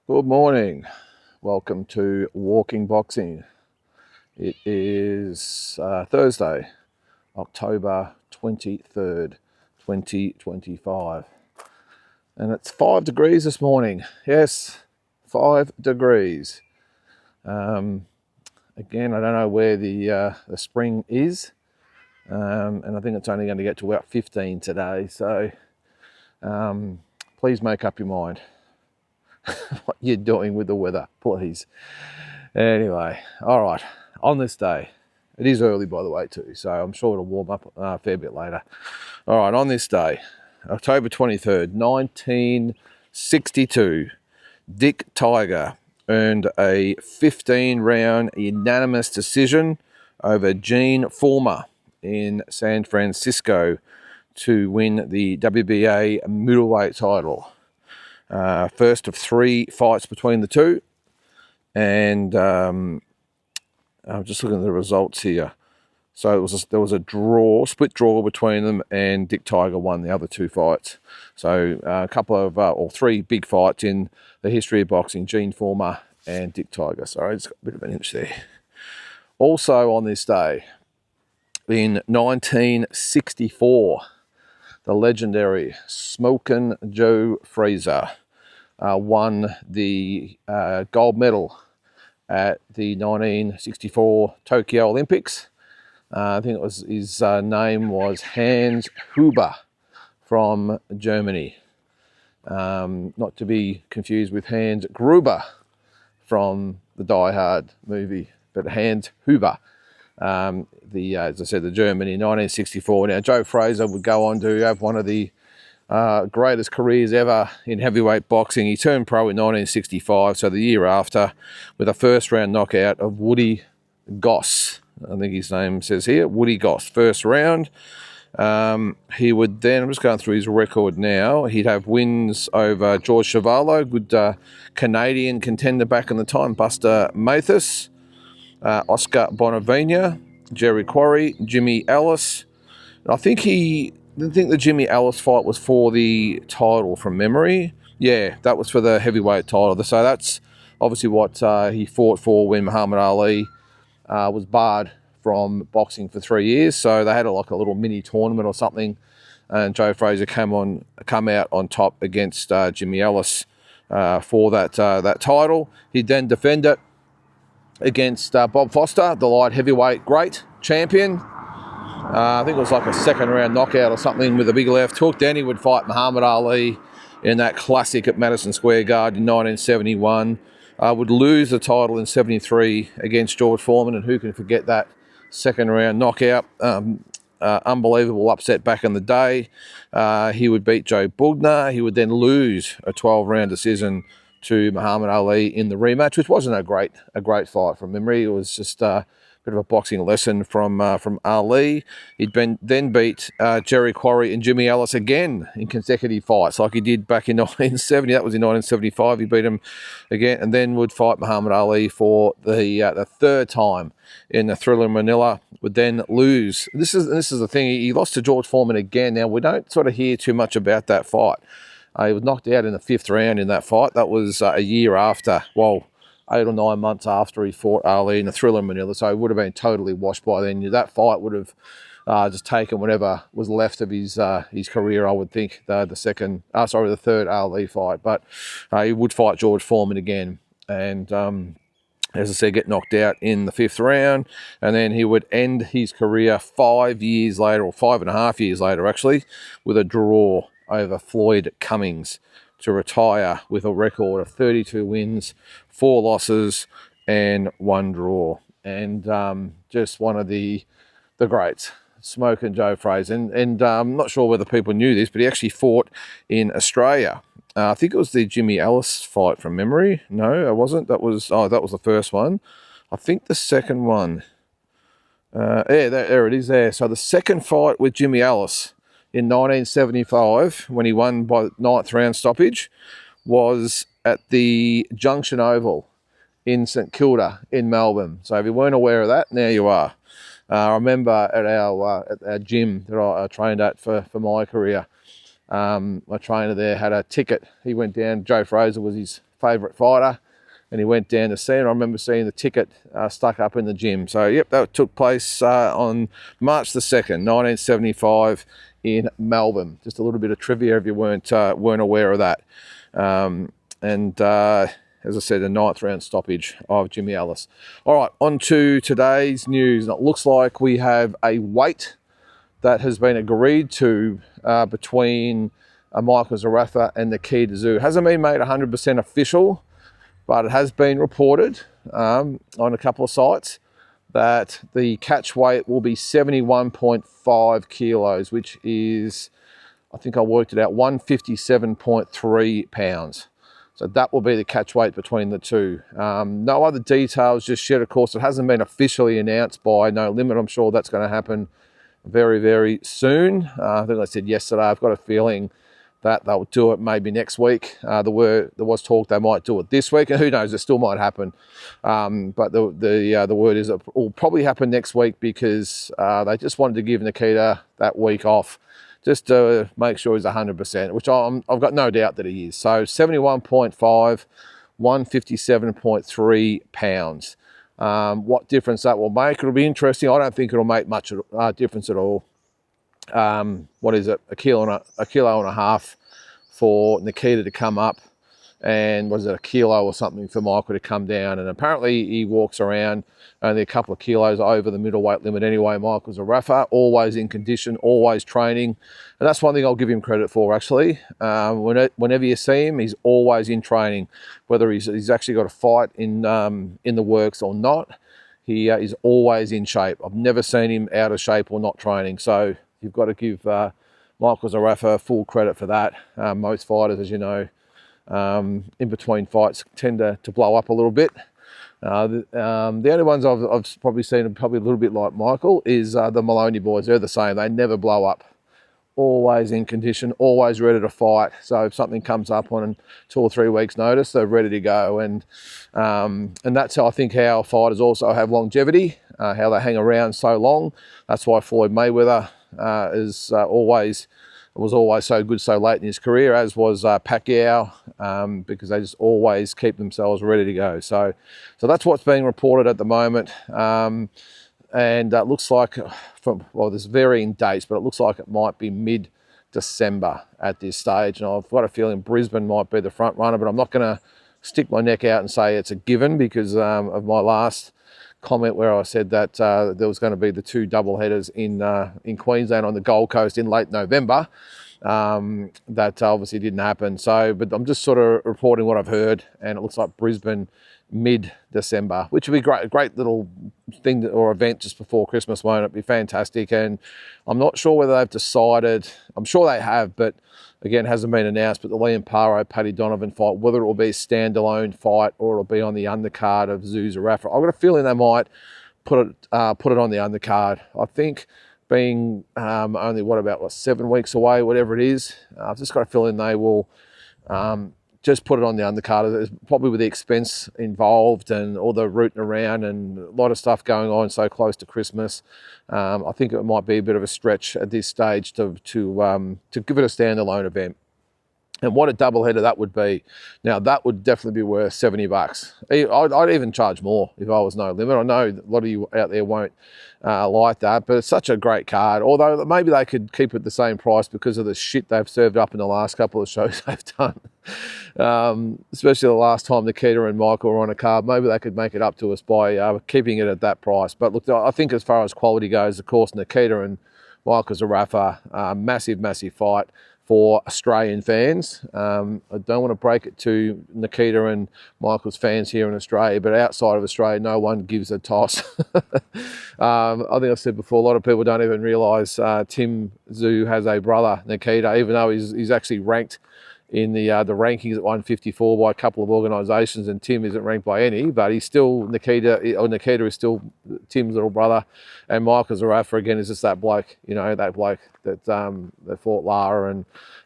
Good morning. Welcome to Walking Boxing. It is Thursday, October 23rd, 2025. And it's 5 degrees this morning. Yes, 5 degrees. Again, I don't know where the spring is. And I think it's only going to get to about 15 today. So please make up your mind what you're doing with the weather, please. Anyway, all right, on this day, it is early by the way too, so I'm sure it'll warm up a fair bit later. All right, on this day, October 23rd, 1962, Dick Tiger earned a 15-round unanimous decision over Gene Fullmer in San Francisco to win the WBA middleweight title. First of 3 fights between the two, and I'm just looking at the results here. So there was a split draw between them, and Dick Tiger won the other 2 fights. So a couple of, or 3 big fights in the history of boxing, Gene Fullmer and Dick Tiger. Sorry, it's got a bit of an inch there. Also on this day, in 1964, the legendary Smokin' Joe Frazier won the gold medal at the 1964 Tokyo Olympics. I think it was his name was Hans Huber from Germany. Not to be confused with Hans Gruber from the Die Hard movie, but Hans Huber. As I said, the Germany in 1964. Now, Joe Frazier would go on to have one of the greatest careers ever in heavyweight boxing. He turned pro in 1965, so the year after, with a first-round knockout of Woody Goss. I think his name says here, Woody Goss, first round. He would then, I'm just going through his record now, he'd have wins over George Chuvalo, good Canadian contender back in the time, Buster Mathis, Oscar Bonavena, Jerry Quarry, Jimmy Ellis. I think the Jimmy Ellis fight was for the title from memory. Yeah, that was for the heavyweight title. So that's obviously what he fought for when Muhammad Ali was barred from boxing for 3 years. So they had a little mini tournament or something, and Joe Frazier come out on top against Jimmy Ellis for that title. He'd then defend it against Bob Foster, the light heavyweight great champion. I think it was like a second round knockout or something with a big left hook. Then he would fight Muhammad Ali in that classic at Madison Square Garden in 1971. Would lose the title in 73 against George Foreman, and who can forget that second round knockout. Unbelievable upset back in the day. He would beat Joe Bugner. He would then lose a 12-round decision to Muhammad Ali in the rematch, which wasn't a great fight from memory. It was just a bit of a boxing lesson from Ali. He'd then beat Jerry Quarry and Jimmy Ellis again in consecutive fights, like he did back in 1970. That was in 1975. He beat him again, and then would fight Muhammad Ali for the third time in the Thriller in Manila. Would then lose. This is the thing. He lost to George Foreman again. Now, we don't sort of hear too much about that fight. He was knocked out in the 5th round in that fight. That was a year after, 8 or 9 months after he fought Ali in the Thriller in Manila, so he would have been totally washed by then. That fight would have just taken whatever was left of his career, I would think, the third Ali fight. But he would fight George Foreman again, and as I said, get knocked out in the 5th round, and then he would end his career 5 years later, or 5.5 years later actually, with a draw over Floyd Cummings to retire with a record of 32 wins, 4 losses, and 1 draw. And just one of the greats, Smokin' Joe Frazier. And I'm not sure whether people knew this, but he actually fought in Australia. I think it was the Jimmy Ellis fight from memory. No, it wasn't. That was the first one. I think the second one. There it is there. So the second fight with Jimmy Ellis in 1975, when he won by 9th round stoppage, was at the Junction Oval in St Kilda in Melbourne. So if you weren't aware of that, now you are. I remember at our gym that I trained at for my career, my trainer there had a ticket. He went down, Joe Frazier was his favourite fighter, and he went down to see it. I remember seeing the ticket stuck up in the gym. So, yep, that took place on March the 2nd, 1975 in Melbourne. Just a little bit of trivia if you weren't aware of that. As I said, a 9th round stoppage of Jimmy Ellis. All right, on to today's news. It looks like we have a weight that has been agreed to between Michael Zerafa and Nikita Tszyu. It hasn't been made 100% official, but it has been reported on a couple of sites that the catch weight will be 71.5 kilos, which is, I think I worked it out, 157.3 pounds. So that will be the catch weight between the two. No other details just yet. Of course, it hasn't been officially announced by No Limit. I'm sure that's going to happen very, very soon. I think I said yesterday, I've got a feeling that they'll do it maybe next week. There was talk they might do it this week, and who knows, it still might happen. But the word is it will probably happen next week because they just wanted to give Nikita that week off, just to make sure he's 100%, which I've got no doubt that he is. So 71.5, 157.3 pounds. What difference that will make? It'll be interesting. I don't think it'll make much difference at all. What is it? A kilo and a half for Nikita to come up, and was it a kilo or something for Michael to come down? And apparently he walks around only a couple of kilos over the middleweight limit anyway. Michael Zerafa, always in condition, always training, and that's one thing I'll give him credit for actually. Whenever you see him, he's always in training, whether he's actually got a fight in the works or not. He is always in shape. I've never seen him out of shape or not training. So you've got to give Michael Zerafa full credit for that. Most fighters, as you know, in between fights tend to blow up a little bit. The only ones I've probably seen probably a little bit like Michael is the Maloney boys. They're the same. They never blow up. Always in condition, always ready to fight. So if something comes up on 2 or 3 weeks' notice, they're ready to go. And that's how I think how fighters also have longevity, how they hang around so long. That's why Floyd Mayweather was always so good so late in his career, as was Pacquiao, because they just always keep themselves ready to go. So that's what's being reported at the moment. And it looks like, there's varying dates, but it looks like it might be mid-December at this stage. And I've got a feeling Brisbane might be the front runner, but I'm not going to stick my neck out and say it's a given because of my last comment where I said that there was going to be the 2 double headers in Queensland on the Gold Coast in late November. That obviously didn't happen. So, but I'm just sort of reporting what I've heard, and it looks like Brisbane mid-December, which would be a great little thing or event just before Christmas, won't it? Be fantastic. And I'm not sure whether they've decided, I'm sure they have, but again, hasn't been announced, but the Liam Paro, Paddy Donovan fight, whether it will be a standalone fight or it'll be on the undercard of Tszyu Zerafa. I've got a feeling they might put it on the undercard. I think being only 7 weeks away, whatever it is, I've just got a feeling they will just put it on the undercard, probably with the expense involved and all the rooting around and a lot of stuff going on so close to Christmas. I think it might be a bit of a stretch at this stage to give it a standalone event. And what a doubleheader that would be. Now, that would definitely be worth $70. I'd even charge more if I was No Limit. I know a lot of you out there won't like that, but it's such a great card. Although maybe they could keep it the same price because of the shit they've served up in the last couple of shows they've done. Especially the last time Nikita and Michael were on a card. Maybe they could make it up to us by keeping it at that price. But look, I think as far as quality goes, of course, Nikita and Michael Zerafa, massive, massive fight for Australian fans. I don't want to break it to Nikita and Michael's fans here in Australia, but outside of Australia, no one gives a toss. I think I've said before, a lot of people don't even realise Tim Tszyu has a brother, Nikita, even though he's actually ranked in the rankings at 154 by a couple of organisations, and Tim isn't ranked by any, but he's still Nikita is still Tim's little brother, and Michael Zerafa again is just that bloke, that fought Lara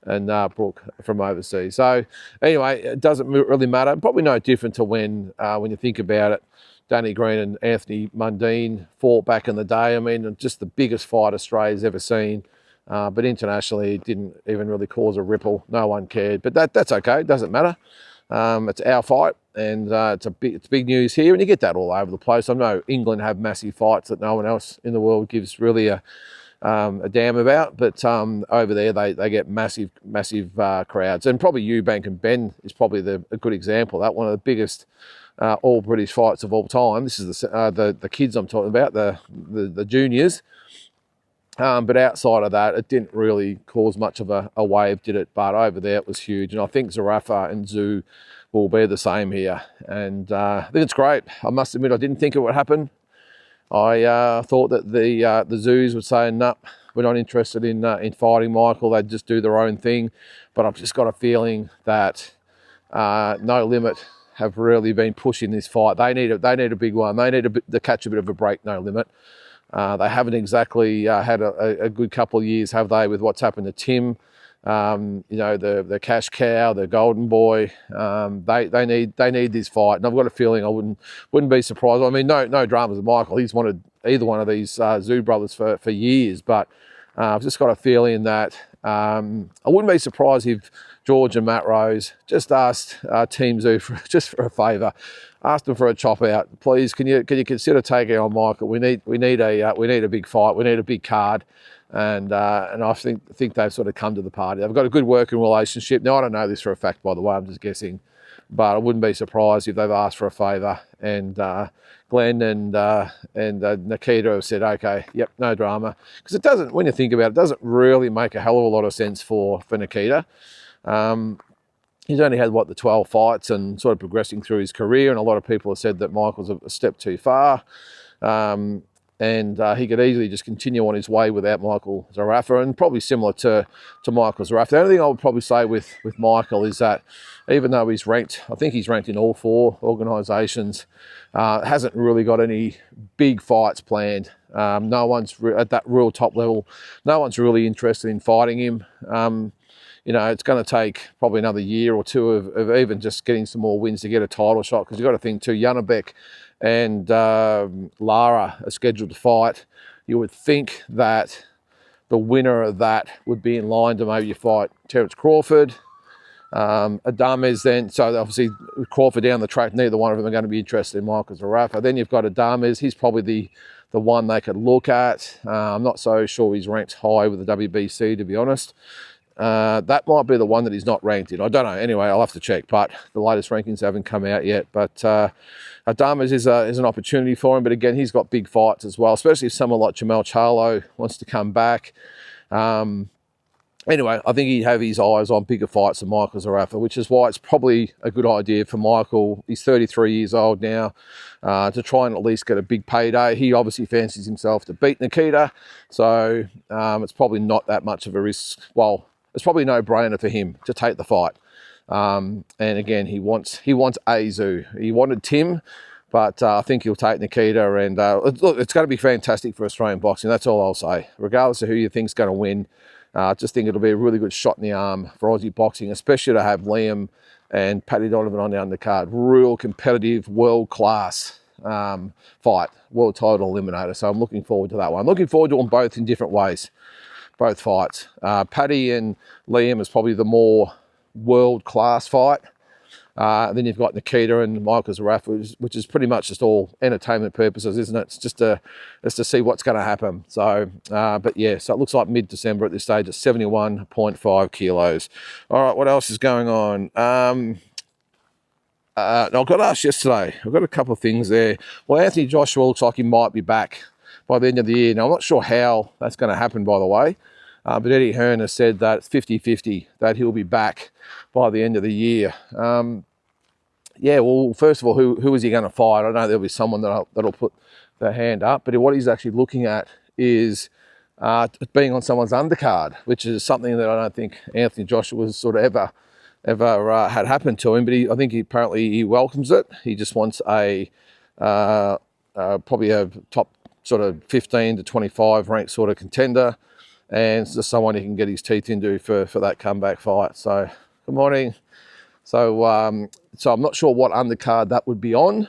and Brooke from overseas. So anyway, it doesn't really matter. Probably no different to when you think about it, Danny Green and Anthony Mundine fought back in the day. I mean, just the biggest fight Australia's ever seen. But internationally, it didn't even really cause a ripple. No one cared. But that's okay. It doesn't matter. It's our fight, and it's big news here, and you get that all over the place. I know England have massive fights that no one else in the world gives really a damn about, but over there they get massive crowds, and probably Eubank and Ben is probably a good example of that. One of the biggest all British fights of all time. This is the kids I'm talking about, the juniors. But outside of that, it didn't really cause much of a wave, did it? But over there, it was huge. And I think Zerafa and Zoo will be the same here. And I think it's great. I must admit, I didn't think it would happen. I thought that the Zoos would say, no, we're not interested in fighting Michael. They'd just do their own thing. But I've just got a feeling that No Limit have really been pushing this fight. They need a big one. They need to catch a bit of a break, No Limit. They haven't exactly had a good couple of years, have they, with what's happened to Tim? The cash cow, the golden boy. They need this fight, and I've got a feeling I wouldn't be surprised. I mean, no dramas with Michael. He's wanted either one of these Zoo brothers for years, but I've just got a feeling that I wouldn't be surprised if George and Matt Rose just asked Team Zoo for a favour. Asked them for a chop out. Please, can you consider taking on Michael? We need a big fight. We need a big card, and I think they've sort of come to the party. They've got a good working relationship. Now I don't know this for a fact, by the way. I'm just guessing, but I wouldn't be surprised if they've asked for a favour. And Glenn and Nikita have said, okay, yep, no drama, because it doesn't. When you think about it, it doesn't really make a hell of a lot of sense for Nikita. He's only had, the 12 fights and sort of progressing through his career, and a lot of people have said that Michael's a step too far, and he could easily just continue on his way without Michael Zerafa, and probably similar to Michael Zerafa. The only thing I would probably say with Michael is that even though he's ranked, I think he's ranked in all 4 organisations, hasn't really got any big fights planned. No one's at that real top level. No one's really interested in fighting him. It's going to take probably another year or two of even just getting some more wins to get a title shot, because you've got to think too, Janabek and Lara are scheduled to fight. You would think that the winner of that would be in line to maybe fight Terence Crawford. Adames then, so obviously Crawford down the track, neither one of them are going to be interested in Michael Zerafa. Then you've got Adames, he's probably the one they could look at. I'm not so sure he's ranked high with the WBC, to be honest. That might be the one that he's not ranked in. I don't know. Anyway, I'll have to check, but the latest rankings haven't come out yet. But Adames is an opportunity for him. But again, he's got big fights as well, especially if someone like Jamel Charlo wants to come back. Anyway, I think he'd have his eyes on bigger fights than Michael Zerafa, which is why it's probably a good idea for Michael. He's 33 years old now, to try and at least get a big payday. He obviously fancies himself to beat Nikita, so it's probably not that much of a risk. Well, it's probably no brainer for him to take the fight. And again, he wants Azu. He wanted Tim, but I think he'll take Nikita. And look, it's going to be fantastic for Australian boxing. That's all I'll say. Regardless of who you think's going to win, I just think it'll be a really good shot in the arm for Aussie boxing, especially to have Liam and Paddy Donovan on the undercard. Real competitive, world-class fight, world title eliminator. So I'm looking forward to that one. Looking forward to them both in different ways. Both fights. Paddy and Liam is probably the more world-class fight. Then you've got Nikita and Michael Zerafa, which is pretty much just all entertainment purposes, isn't it? It's just to see what's going to happen. So, but yeah, so it looks like mid-December at this stage at 71.5 kilos. All right, what else is going on? I got asked yesterday. I've got a couple of things there. Well, Anthony Joshua looks like he might be back by the end of the year. Now, I'm not sure how that's going to happen, by the way, but Eddie Hearn has said that it's 50-50 that he'll be back by the end of the year. Yeah, well, first of all, who is he going to fight? I know there'll be someone that'll put their hand up, but what he's actually looking at is being on someone's undercard, which is something that I don't think Anthony Joshua's sort of ever had happened to him. But I think he welcomes it. He just wants probably a top sort of 15 to 25 ranked sort of contender, and it's just someone he can get his teeth into for that comeback fight. So, good morning. So I'm not sure what undercard that would be on.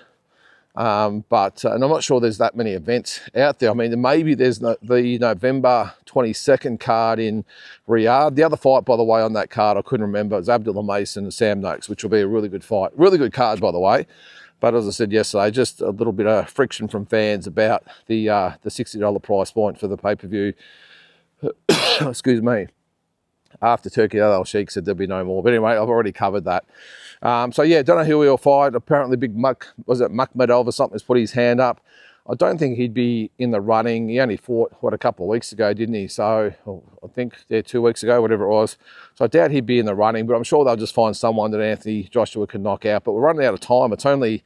And I'm not sure there's that many events out there. I mean, maybe there's the November 22nd card in Riyadh. The other fight, by the way, on that card, I couldn't remember. It was Abdullah Mason and Sam Noakes, which will be a really good fight. Really good card, by the way. But as I said yesterday, just a little bit of friction from fans about the $60 price point for the pay-per-view. Excuse me. After Turki Al Sheikh said there'd be no more. But anyway, I've already covered that. So yeah, don't know who he'll fight. Apparently big Makhmedov or something has put his hand up. I don't think he'd be in the running. He only fought, a couple of weeks ago, didn't he? So I think, 2 weeks ago, whatever it was. So I doubt he'd be in the running, but I'm sure they'll just find someone that Anthony Joshua can knock out. But we're running out of time. It's only,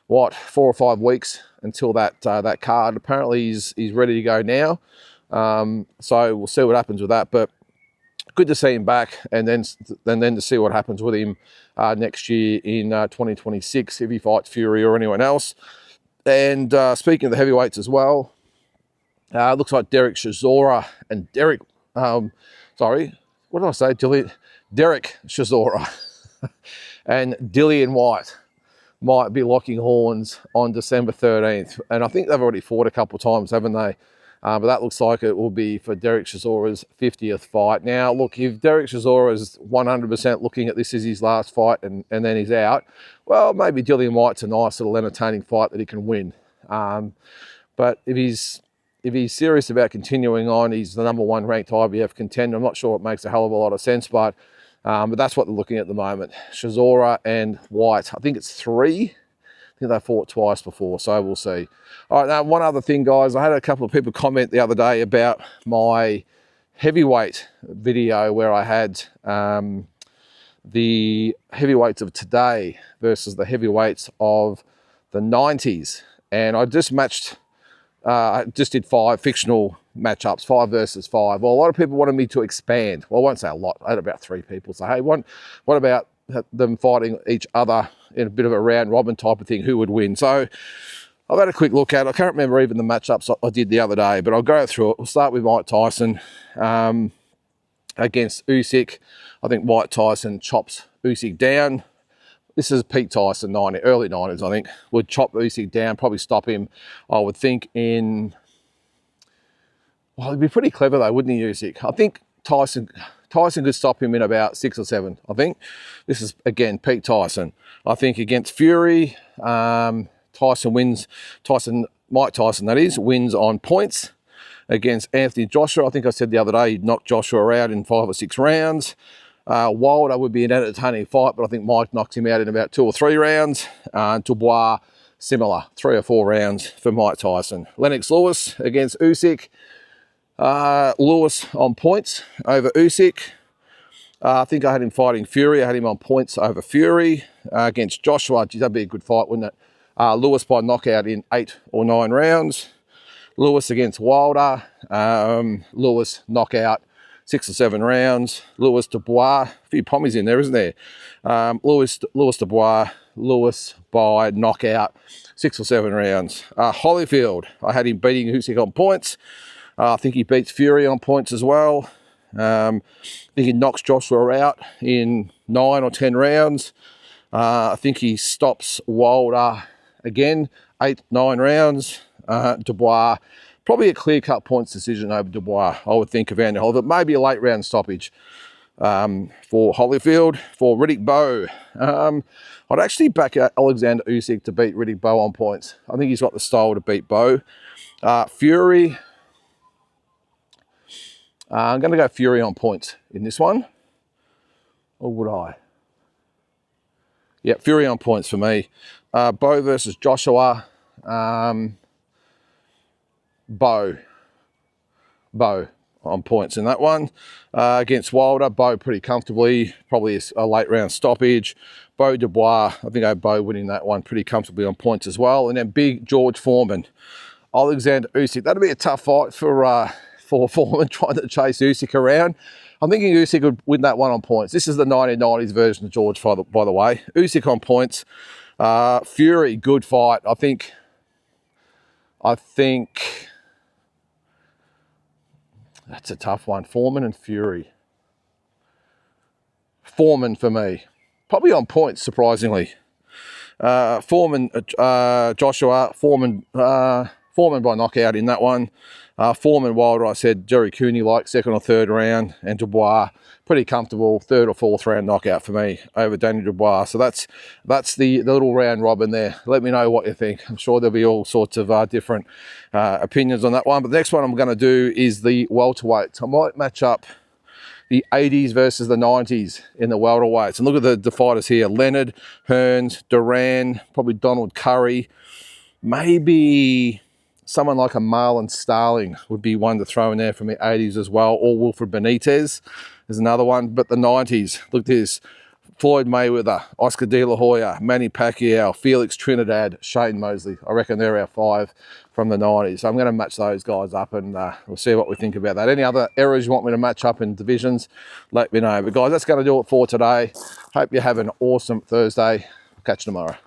4 or 5 weeks until that card. Apparently he's ready to go now. So we'll see what happens with that. But good to see him back, and then to see what happens with him next year in 2026 if he fights Fury or anyone else. And speaking of the heavyweights as well, looks like Derek Chisora and Derek Chisora and Dillian White might be locking horns on December 13th. And I think they've already fought a couple of times, haven't they? But that looks like it will be for Derek Chisora's 50th fight. Now, look, if Derek Chisora is 100% looking at this as his last fight and then he's out, well, maybe Dillian White's a nice little entertaining fight that he can win. But if he's serious about continuing on, he's the #1 ranked IBF contender. I'm not sure it makes a hell of a lot of sense, but that's what they're looking at the moment. Chisora and White. I think it's 3. I think they fought twice before, so we'll see. All right, now one other thing, guys. I had a couple of people comment the other day about my heavyweight video where I had the heavyweights of today versus the heavyweights of the 90s. And I just I just did 5 fictional matchups, 5 versus 5. Well, a lot of people wanted me to expand. Well, I won't say a lot. I had about 3 people say, hey, what about them fighting each other in a bit of a round robin type of thing, who would win? So I've had a quick look at it. I can't remember even the matchups I did the other day, but I'll go through it. We'll start with Mike Tyson against Usyk. I think Mike Tyson chops Usyk down. This is Pete Tyson, early 90s, I think. Would chop Usyk down, probably stop him, I would think, in... Well, he'd be pretty clever though, wouldn't he, Usyk? I think Tyson could stop him in about 6 or 7, I think. This is, again, Pete Tyson. I think against Fury, Tyson wins. Mike Tyson, that is, wins on points. Against Anthony Joshua, I think I said the other day, he'd knock Joshua out in 5 or 6 rounds. Wilder would be an entertaining fight, but I think Mike knocks him out in about 2 or 3 rounds. Dubois, similar, 3 or 4 rounds for Mike Tyson. Lennox Lewis against Usyk. Lewis on points over Usyk. I think I had him fighting Fury. I had him on points over Fury. Against Joshua, geez, that'd be a good fight, wouldn't it? Lewis by knockout in 8 or 9 rounds. Lewis against Wilder. Lewis knockout 6 or 7 rounds. Lewis Dubois, a few pommies in there, isn't there? Lewis Dubois, Lewis by knockout 6 or 7 rounds. Holyfield, I had him beating Usyk on points. I think he beats Fury on points as well. I think he knocks Joshua out in 9 or 10 rounds. I think he stops Wilder again, 8, 9 rounds. Dubois, probably a clear-cut points decision over Dubois, I would think, of Andy Holyfield. Maybe a late round stoppage for Holyfield. For Riddick Bowe, I'd actually back Alexander Usyk to beat Riddick Bowe on points. I think he's got the style to beat Bowe. Fury, I'm going to go Fury on points in this one. Or would I? Yeah, Fury on points for me. Bowe versus Joshua. Bowe on points in that one. Against Wilder, Bowe pretty comfortably. Probably a late round stoppage. Bowe Dubois, I think I have Bowe winning that one pretty comfortably on points as well. And then big George Foreman. Alexander Usyk. That'd be a tough fight for Foreman trying to chase Usyk around. I'm thinking Usyk would win that one on points. This is the 1990s version of George, by the way. Usyk on points. Fury, good fight. I think that's a tough one. Foreman and Fury. Foreman for me. Probably on points, surprisingly. Foreman, Joshua, Foreman by knockout in that one. Foreman Wilder, I said Jerry Cooney like second or third round, and Dubois pretty comfortable third or fourth round knockout for me over Daniel Dubois. So that's the little round robin there. Let me know what you think. I'm sure there'll be all sorts of different opinions on that one. But the next one I'm going to do is the welterweights. I might match up the 80s versus the 90s in the welterweights. And look at the fighters here. Leonard, Hearns, Duran, probably Donald Curry. Maybe someone like a Marlon Starling would be one to throw in there from the 80s as well. Or Wilfred Benitez is another one. But the 90s, look at this. Floyd Mayweather, Oscar De La Hoya, Manny Pacquiao, Felix Trinidad, Shane Mosley. I reckon they're our 5 from the 90s. So I'm going to match those guys up, and we'll see what we think about that. Any other errors you want me to match up in divisions, let me know. But guys, that's going to do it for today. Hope you have an awesome Thursday. Catch you tomorrow.